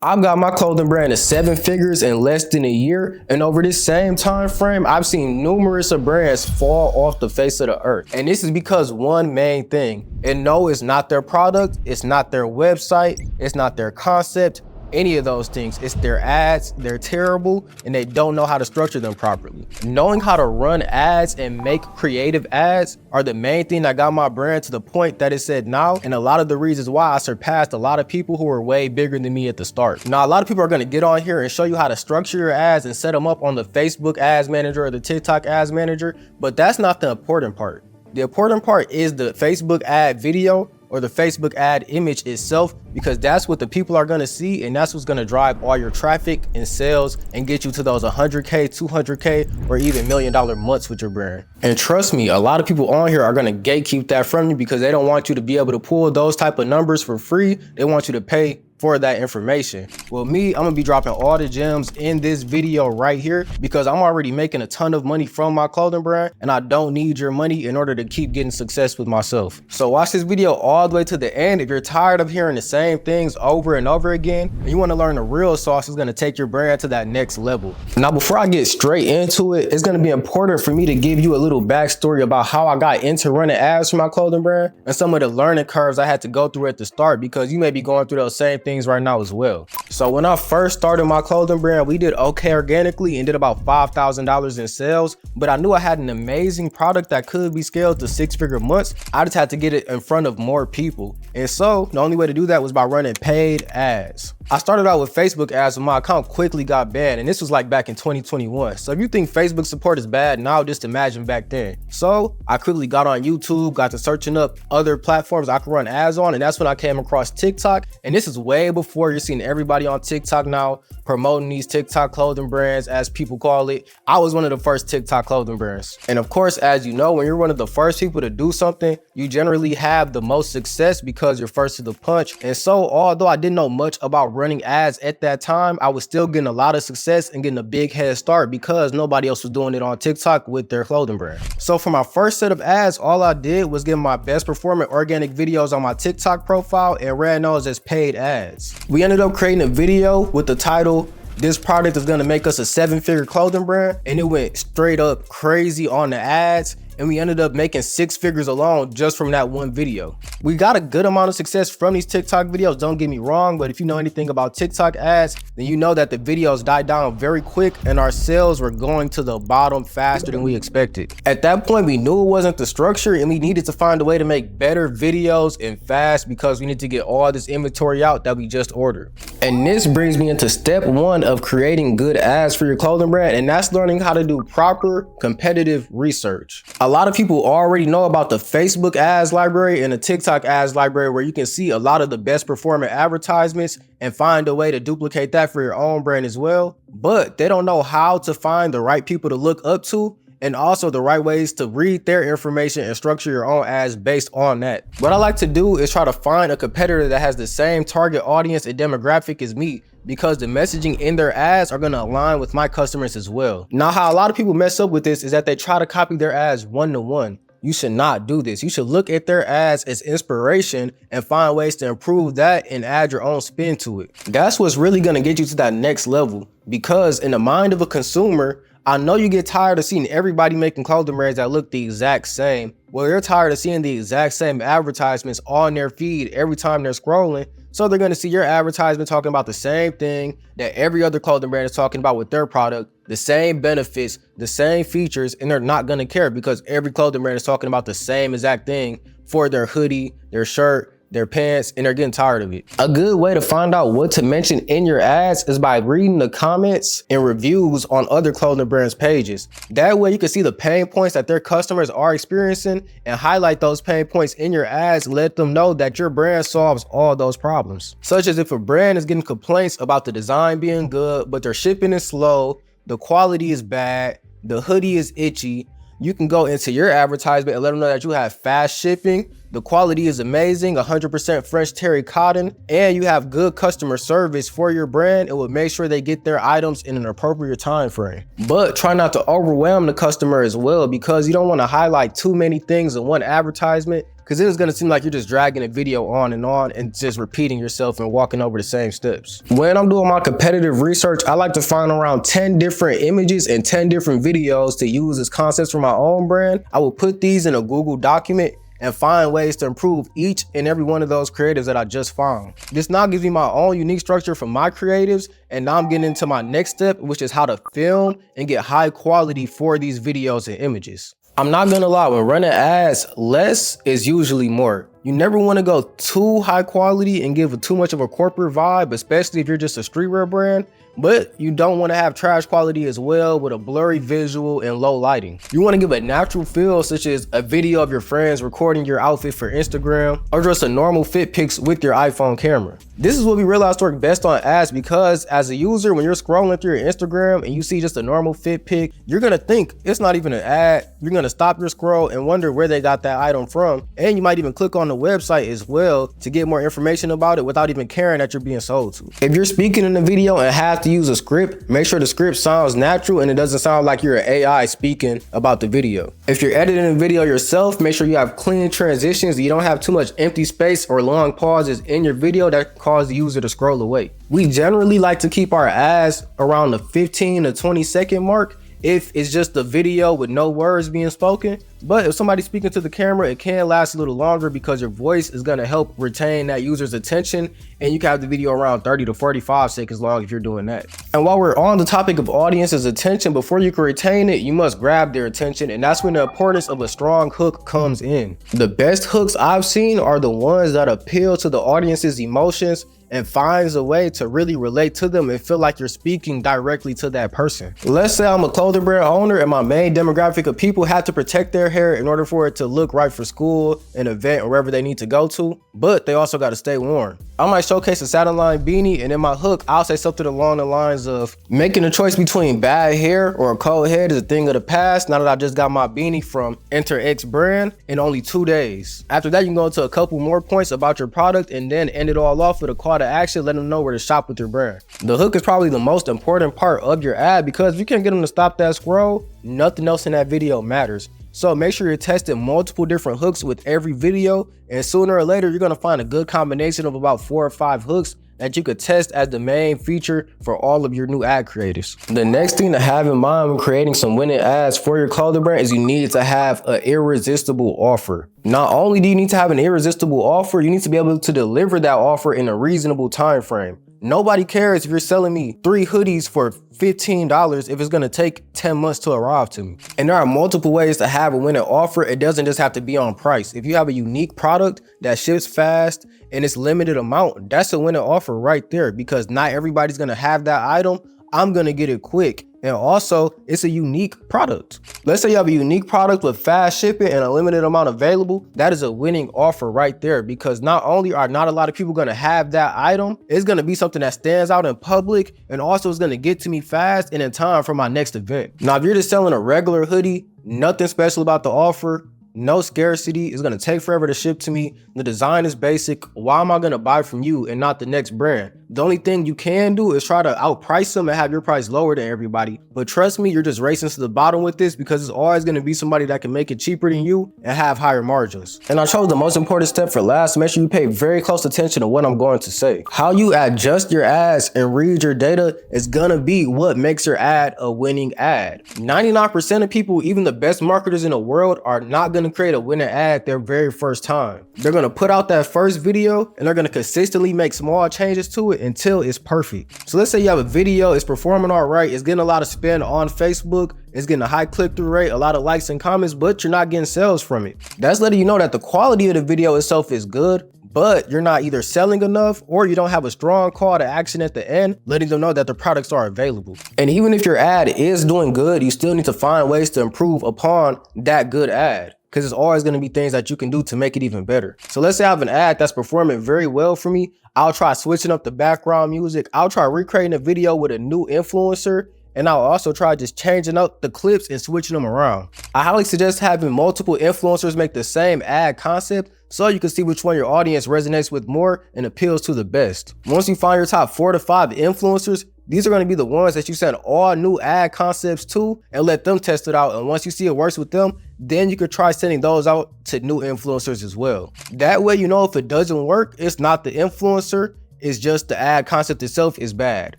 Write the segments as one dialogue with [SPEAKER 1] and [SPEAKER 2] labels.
[SPEAKER 1] I've got my clothing brand to 7 figures in less than a year, and over this same time frame, I've seen numerous of brands fall off the face of the earth. And this is because one main thing, and no, it's not their product, it's not their website, it's not their concept, any of those things. It's their ads, they're terrible, and they don't know how to structure them properly. Knowing how to run ads and make creative ads are the main thing that got my brand to the point that it said now, and a lot of the reasons why I surpassed a lot of people who were way bigger than me at the start. Now, a lot of people are gonna get on here and show you how to structure your ads and set them up on the Facebook Ads Manager or the TikTok Ads Manager, but that's not the important part. The important part is the Facebook ad video or the Facebook ad image itself, because that's what the people are gonna see, and that's what's gonna drive all your traffic and sales and get you to those 100K, 200K, or even $1 million months with your brand. And trust me, a lot of people on here are gonna gatekeep that from you because they don't want you to be able to pull those type of numbers for free. They want you to pay for that information. Well, me, I'm gonna be dropping all the gems in this video right here because I'm already making a ton of money from my clothing brand, and I don't need your money in order to keep getting success with myself. So watch this video all the way to the end. If you're tired of hearing the same things over and over again, and you wanna learn the real sauce that's gonna take your brand to that next level. Now, before I get straight into it, it's gonna be important for me to give you a little backstory about how I got into running ads for my clothing brand and some of the learning curves I had to go through at the start, because you may be going through those same things right now as well. So when I first started my clothing brand, we did okay organically and did about $5,000 in sales, but I knew I had an amazing product that could be scaled to 6-figure months. I just had to get it in front of more people. And so the only way to do that was by running paid ads. I started out with Facebook ads, but my account quickly got banned, and this was like back in 2021. So if you think Facebook support is bad now, just imagine back then. So I quickly got on YouTube, got to searching up other platforms I could run ads on, and that's when I came across TikTok. And this is way before you're seeing everybody on TikTok now promoting these TikTok clothing brands, as people call it. I was one of the first TikTok clothing brands. And of course, as you know, when you're one of the first people to do something, you generally have the most success because you're first to the punch. And so although I didn't know much about running ads at that time, I was still getting a lot of success and getting a big head start because nobody else was doing it on TikTok with their clothing brand. So for my first set of ads, all I did was get my best performing organic videos on my TikTok profile and ran those as paid ads. We ended up creating a video with the title, "This product is gonna make us a 7-figure clothing brand," and it went straight up crazy on the ads, and we ended up making 6 figures alone just from that one video. We got a good amount of success from these TikTok videos, don't get me wrong, but if you know anything about TikTok ads, then you know that the videos died down very quick and our sales were going to the bottom faster than we expected. At that point, we knew it wasn't the structure, and we needed to find a way to make better videos and fast because we need to get all this inventory out that we just ordered. And this brings me into step one of creating good ads for your clothing brand, and that's learning how to do proper competitive research. A lot of people already know about the Facebook ads library and the TikTok ads library, where you can see a lot of the best performing advertisements and find a way to duplicate that for your own brand as well. But they don't know how to find the right people to look up to, and also the right ways to read their information and structure your own ads based on that. What I like to do is try to find a competitor that has the same target audience and demographic as me, because the messaging in their ads are gonna align with my customers as well. Now, how a lot of people mess up with this is that they try to copy their ads one-to-one. You should not do this. You should look at their ads as inspiration and find ways to improve that and add your own spin to it. That's what's really gonna get you to that next level, because in the mind of a consumer, I know you get tired of seeing everybody making clothing brands that look the exact same. Well, you're tired of seeing the exact same advertisements on their feed every time they're scrolling. So they're going to see your advertisement talking about the same thing that every other clothing brand is talking about with their product, the same benefits, the same features, and they're not going to care because every clothing brand is talking about the same exact thing for their hoodie, their shirt, their pants, and they're getting tired of it. A good way to find out what to mention in your ads is by reading the comments and reviews on other clothing brands' pages. That way you can see the pain points that their customers are experiencing and highlight those pain points in your ads, let them know that your brand solves all those problems. Such as if a brand is getting complaints about the design being good, but their shipping is slow, the quality is bad, the hoodie is itchy, you can go into your advertisement and let them know that you have fast shipping, the quality is amazing, 100% French terry cotton, and you have good customer service for your brand, it will make sure they get their items in an appropriate time frame. But try not to overwhelm the customer as well, because you don't want to highlight too many things in one advertisement, because then it's going to seem like you're just dragging a video on and just repeating yourself and walking over the same steps. When I'm doing my competitive research, I like to find around 10 different images and 10 different videos to use as concepts for my own brand. I will put these in a Google document and find ways to improve each and every one of those creatives that I just found. This now gives me my own unique structure for my creatives, and now I'm getting into my next step, which is how to film and get high quality for these videos and images. I'm not gonna lie, when running ads, less is usually more. You never want to go too high quality and give too much of a corporate vibe, especially if you're just a streetwear brand, but you don't want to have trash quality as well with a blurry visual and low lighting. You want to give a natural feel, such as a video of your friends recording your outfit for Instagram, or just a normal fit pics with your iPhone camera. This is what we realized work best on ads, because as a user, when you're scrolling through your Instagram and you see just a normal fit pic, you're gonna think it's not even an ad. You're gonna stop your scroll and wonder where they got that item from, and you might even click on the website as well to get more information about it without even caring that you're being sold to. If you're speaking in a video and have to use a script, make sure the script sounds natural and it doesn't sound like you're an AI speaking about the video. If you're editing a video yourself, make sure you have clean transitions, you don't have too much empty space or long pauses in your video that cause the user to scroll away. We generally like to keep our ads around the 15 to 20 second mark if it's just a video with no words being spoken. But if somebody's speaking to the camera, it can last a little longer because your voice is going to help retain that user's attention, and you can have the video around 30 to 45 seconds long if you're doing that. And while we're on the topic of audience's attention, before you can retain it, you must grab their attention, and that's when the importance of a strong hook comes in. The best hooks I've seen are the ones that appeal to the audience's emotions and finds a way to really relate to them and feel like you're speaking directly to that person. Let's say I'm a clothing brand owner and my main demographic of people have to protect their hair in order for it to look right for school, an event, or wherever they need to go to, but they also got to stay warm. I might showcase a satin line beanie, and in my hook, I'll say something along the lines of, making a choice between bad hair or a cold head is a thing of the past now that I just got my beanie from Enter X brand in only 2 days. After that, you can go into a couple more points about your product and then end it all off with a call to action, letting them know where to shop with your brand. The hook is probably the most important part of your ad, because if you can't get them to stop that scroll, nothing else in that video matters. So make sure you're testing multiple different hooks with every video, and sooner or later you're going to find a good combination of about 4 or 5 hooks that you could test as the main feature for all of your new ad creatives. The next thing to have in mind when creating some winning ads for your clothing brand is you need to have an irresistible offer. Not only do you need to have an irresistible offer, you need to be able to deliver that offer in a reasonable time frame. Nobody cares if you're selling me 3 hoodies for $15 if it's gonna take 10 months to arrive to me. And there are multiple ways to have a winning offer. It doesn't just have to be on price. If you have a unique product that ships fast and it's limited amount, that's a winning offer right there, because not everybody's gonna have that item. I'm gonna get it quick. And also, it's a unique product. Let's say you have a unique product with fast shipping and a limited amount available. That is a winning offer right there, because not only are not a lot of people gonna have that item, it's gonna be something that stands out in public, and also it's gonna get to me fast and in time for my next event. Now, if you're just selling a regular hoodie, nothing special about the offer, no scarcity, it's gonna take forever to ship to me, the design is basic, why am I gonna buy from you and not the next brand? The only thing you can do is try to outprice them and have your price lower than everybody. But trust me, you're just racing to the bottom with this, because it's always gonna be somebody that can make it cheaper than you and have higher margins. And I chose the most important step for last. Make sure you pay very close attention to what I'm going to say. How you adjust your ads and read your data is gonna be what makes your ad a winning ad. 99% of people, even the best marketers in the world, are not gonna create a winning ad their very first time. They're gonna put out that first video and they're gonna consistently make small changes to it until it's perfect. So let's say you have a video, it's performing all right, it's getting a lot of spin on Facebook, it's getting a high click-through rate, a lot of likes and comments, but you're not getting sales from it. That's letting you know that the quality of the video itself is good, but you're not either selling enough or you don't have a strong call to action at the end, letting them know that the products are available. And even if your ad is doing good, you still need to find ways to improve upon that good ad, because there's always going to be things that you can do to make it even better. So let's say I have an ad that's performing very well for me. I'll try switching up the background music. I'll try recreating a video with a new influencer and I'll also try just changing up the clips and switching them around. I highly suggest having multiple influencers make the same ad concept so you can see which one your audience resonates with more and appeals to the best. Once you find your top 4 to 5 influencers, these are going to be the ones that you send all new ad concepts to and let them test it out. And once you see it works with them, then you could try sending those out to new influencers as well. That way, you know, if it doesn't work, it's not the influencer, it's just the ad concept itself is bad.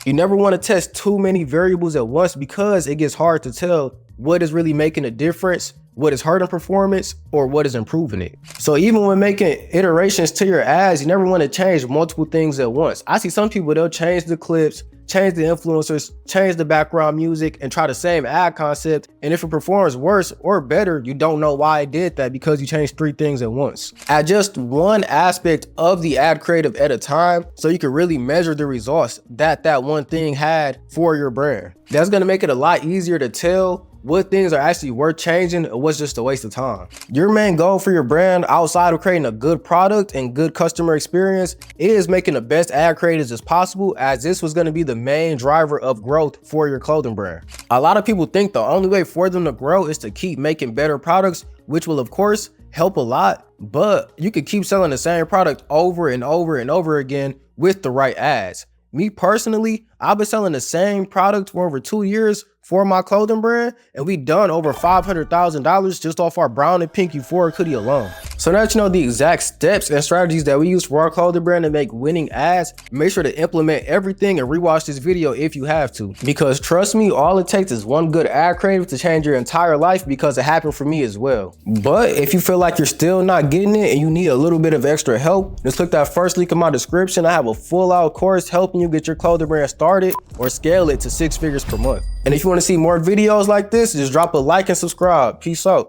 [SPEAKER 1] You never want to test too many variables at once because it gets hard to tell what is really making a difference, what is hurting performance, or what is improving it. So even when making iterations to your ads, you never want to change multiple things at once. I see some people, they'll change the clips, change the influencers, change the background music, and try the same ad concept. And if it performs worse or better, you don't know why it did that because you changed 3 things at once. Add just one aspect of the ad creative at a time so you can really measure the results that one thing had for your brand. That's gonna make it a lot easier to tell what things are actually worth changing or what's just a waste of time. Your main goal for your brand outside of creating a good product and good customer experience is making the best ad creatives as possible, as this was going to be the main driver of growth for your clothing brand. A lot of people think the only way for them to grow is to keep making better products, which will of course help a lot, but you can keep selling the same product over and over and over again with the right ads. Me personally, I've been selling the same product for over 2 years for my clothing brand, and we done over $500,000 just off our brown and pink euphoric hoodie alone. So now that you know the exact steps and strategies that we use for our clothing brand to make winning ads, make sure to implement everything and rewatch this video if you have to. Because trust me, all it takes is one good ad creative to change your entire life, because it happened for me as well. But if you feel like you're still not getting it and you need a little bit of extra help, just click that first link in my description. I have a full out course helping you get your clothing brand started or scale it to 6 figures per month. And if you want to see more videos like this, just drop a like and subscribe. Peace out.